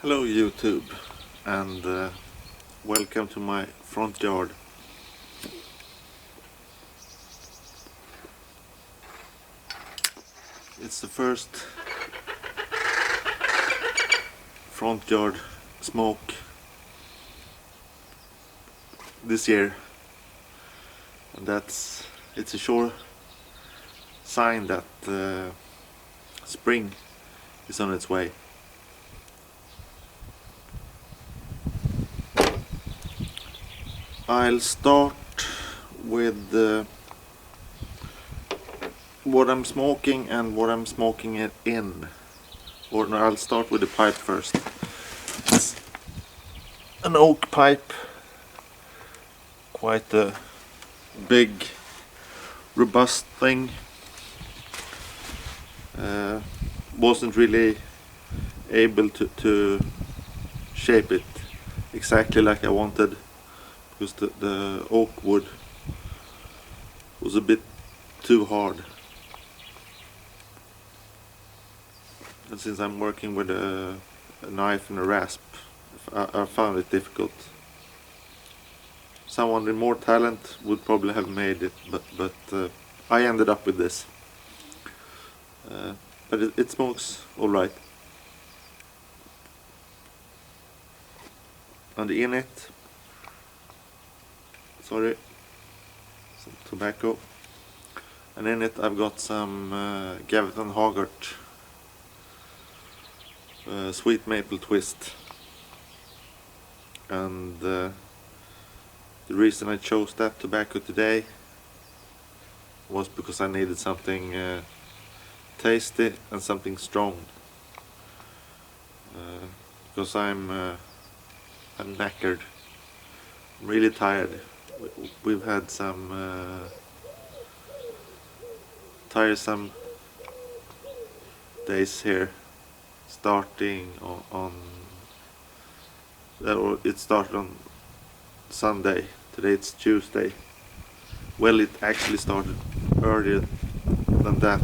Hello YouTube, and welcome to my front yard. It's the first front yard smoke this year, and it's a sure sign that spring is on its way. I'll start with what I'm smoking and what I'm smoking it in. Or no, I'll start with the pipe first. It's an oak pipe, quite a big, robust thing. Wasn't really able to shape it exactly like I wanted, because the oak wood was a bit too hard. And since I'm working with a knife and a rasp, I found it difficult. Someone with more talent would probably have made it, but I ended up with this. But it smokes alright. And in it, some tobacco, and in it I've got some Gavin Hogarth sweet maple twist. And the reason I chose that tobacco today was because I needed something tasty and something strong, because I'm knackered. I'm really tired. We've had some tiresome days here, starting it started on Sunday. Today it's Tuesday. Well, it actually started earlier than that.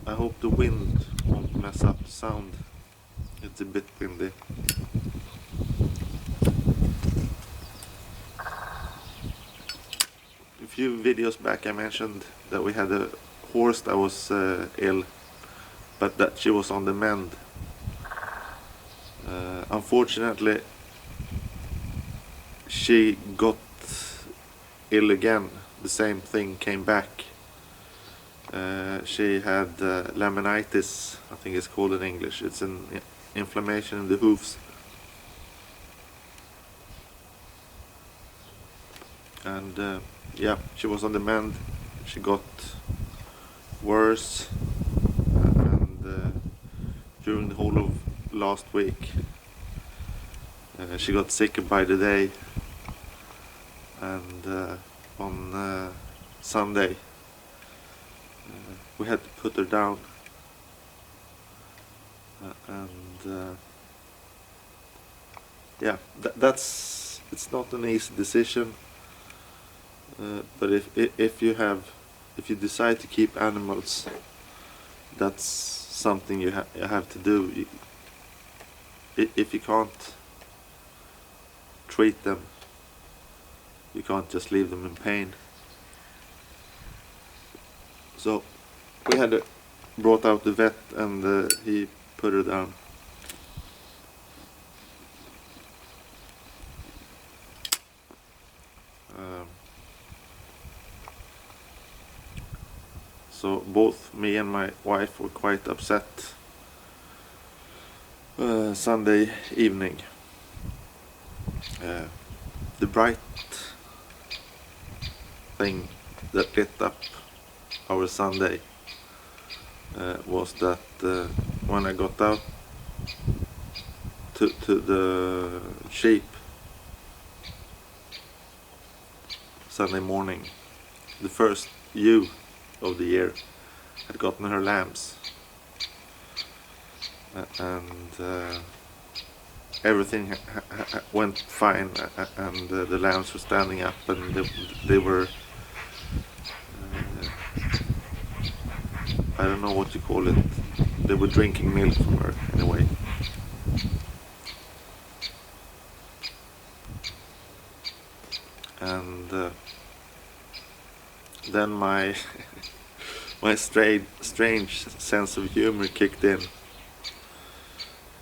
I hope the wind won't mess up the sound. It's a bit windy. A few videos back I mentioned that we had a horse that was ill, but that she was on the mend. Unfortunately, she got ill again. The same thing came back. She had laminitis, I think it's called in English. It's an inflammation in the hooves. And yeah, she was on the mend. She got worse, and during the whole of last week she got sicker by the day. And on Sunday we had to put her down, and yeah, it's not an easy decision, but if you decide to keep animals, that's something you have to do. If you can't treat them, you can't just leave them in pain. So we had brought out the vet, and he put her down. So both me and my wife were quite upset Sunday evening. The bright thing that lit up our Sunday was that when I got out to the sheep Sunday morning, the first ewe of the year had gotten her lambs, and everything went fine, and the lambs were standing up, and they were I don't know what you call it. They were drinking milk from her anyway. And then my my strange sense of humor kicked in,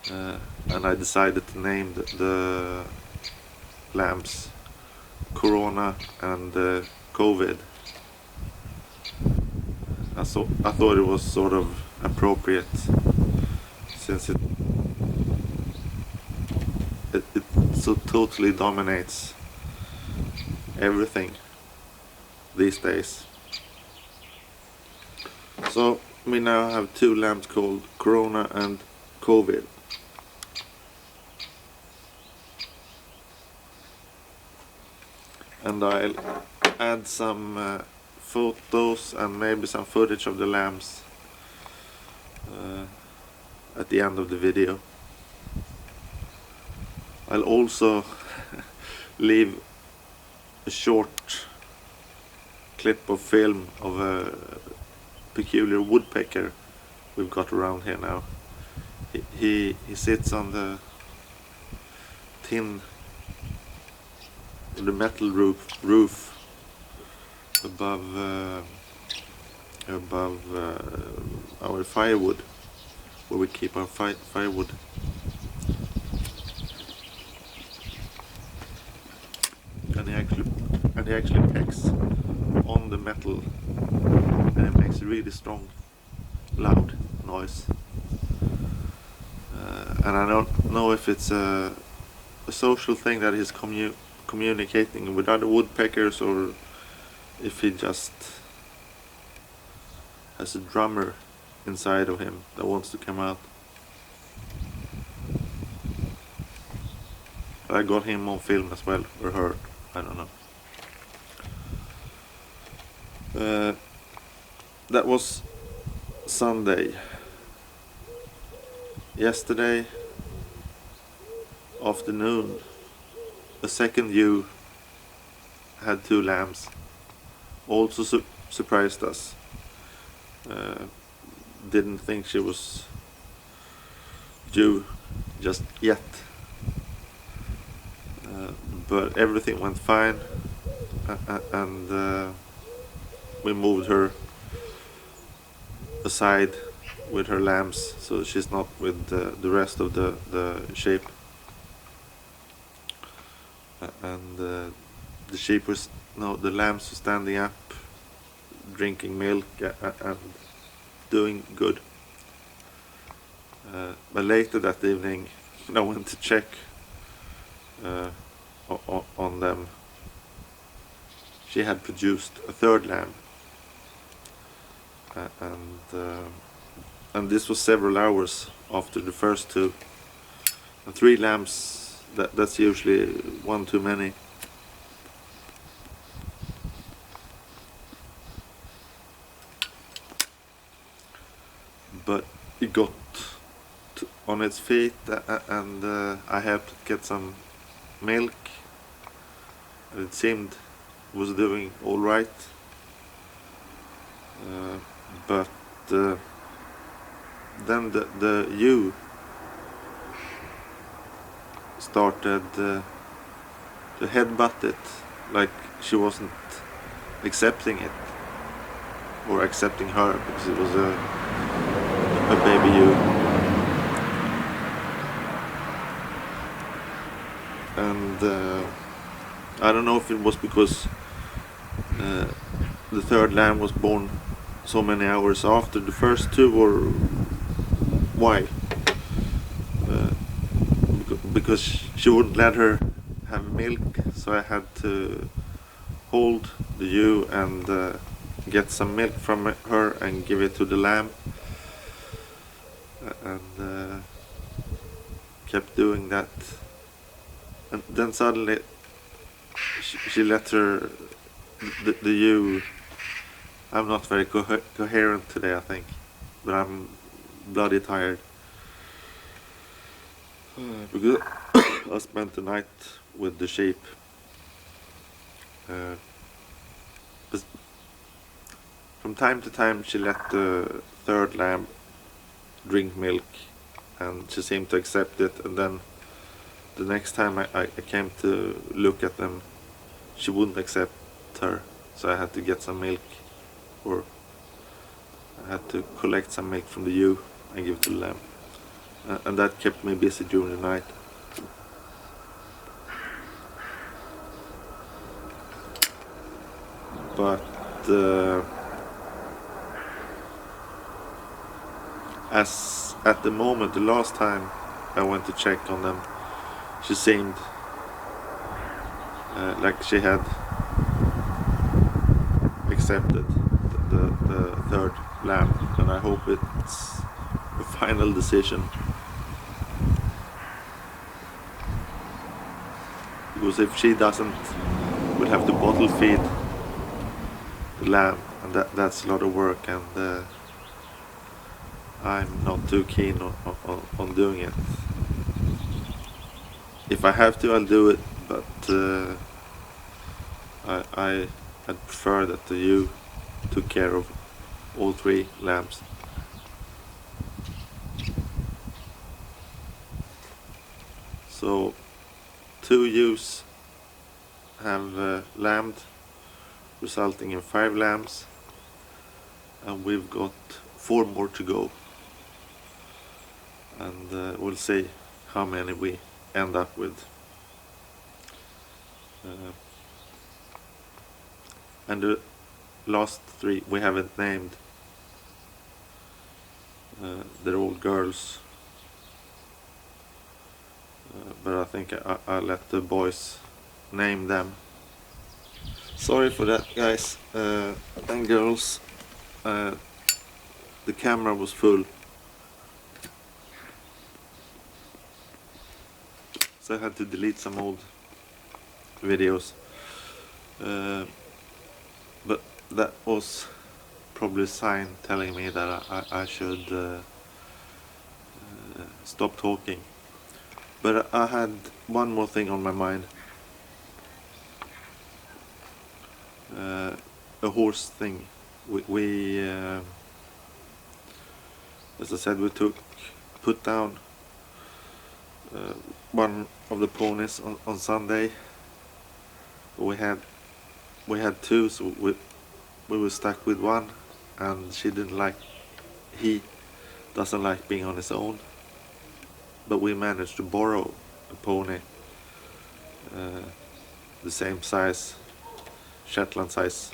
and I decided to name the lambs Corona and COVID. I thought it was sort of appropriate, since it so totally dominates everything these days. So we now have two lambs called Corona and COVID. And I'll add some photos and maybe some footage of the lambs at the end of the video. I'll also leave a short clip of film of a peculiar woodpecker we've got around here now. He sits on the metal roof above our firewood, where we keep our firewood. And he actually pecks on the metal, and it makes a really strong, loud noise. And I don't know if it's a social thing that he's communicating with other woodpeckers, or if he just has a drummer inside of him that wants to come out. I got him on film as well, or her, I don't know. That was Sunday. Yesterday afternoon, a second ewe had two lambs. Also surprised us. Didn't think she was due just yet. But everything went fine, and we moved her aside with her lambs, so she's not with the rest of the sheep. And the lambs were standing up, drinking milk and doing good. But later that evening, I went to check on them. She had produced a third lamb, and this was several hours after the first two. And 3 lambs, that's usually one too many. But it got on its feet, and I helped get some milk, and it seemed was doing all right. But then the ewe started to headbutt it, like she wasn't accepting it, or accepting her, because it was a baby ewe. And I don't know if it was because the third lamb was born so many hours after the first two, or why. Because she wouldn't let her have milk, so I had to hold the ewe and get some milk from her and give it to the lamb, and kept doing that. And then suddenly she let her, the ewe. I'm not very coherent today, I think, but I'm bloody tired. Because I spent the night with the sheep. 'Cause from time to time she let the third lamb drink milk, and she seemed to accept it, and then the next time I came to look at them, she wouldn't accept her, so I had to get some milk, or I had to collect some milk from the ewe and give it to the lamb, and that kept me busy during the night. But as at the moment, the last time I went to check on them, she seemed like she had accepted the third lamb, and I hope it's a final decision, because if she doesn't, we'll have to bottle feed the lamb, and that's a lot of work, and I'm not too keen on doing it. If I have to, I'll do it, but I'd prefer that the ewe took care of all 3 lambs. So 2 ewes have lambed, resulting in 5 lambs, and we've got 4 more to go, and we'll see how many we end up with. And the last 3 we haven't named. They're all girls, but I think I'll let the boys name them. Sorry for that, guys and girls. The camera was full, so I had to delete some old videos. But that was probably a sign telling me that I should stop talking. But I had one more thing on my mind. A horse thing. We as I said, we put down one of the ponies on Sunday. We had 2, so we were stuck with one, and he doesn't like being on his own. But we managed to borrow a pony, the same size, Shetland size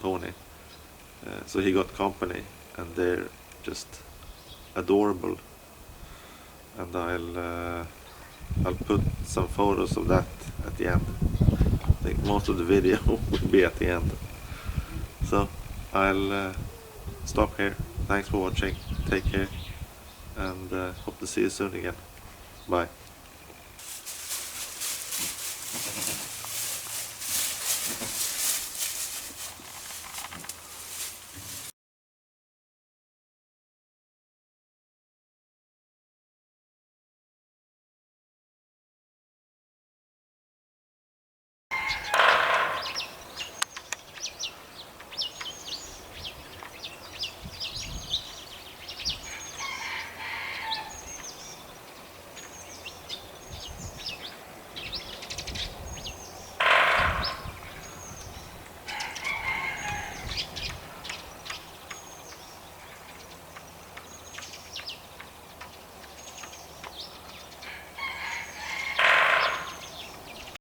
pony. So he got company, and they're just adorable. And I'll put some photos of that at the end. I think most of the video will be at the end. So I'll stop here. Thanks for watching. Take care, and hope to see you soon again. Bye.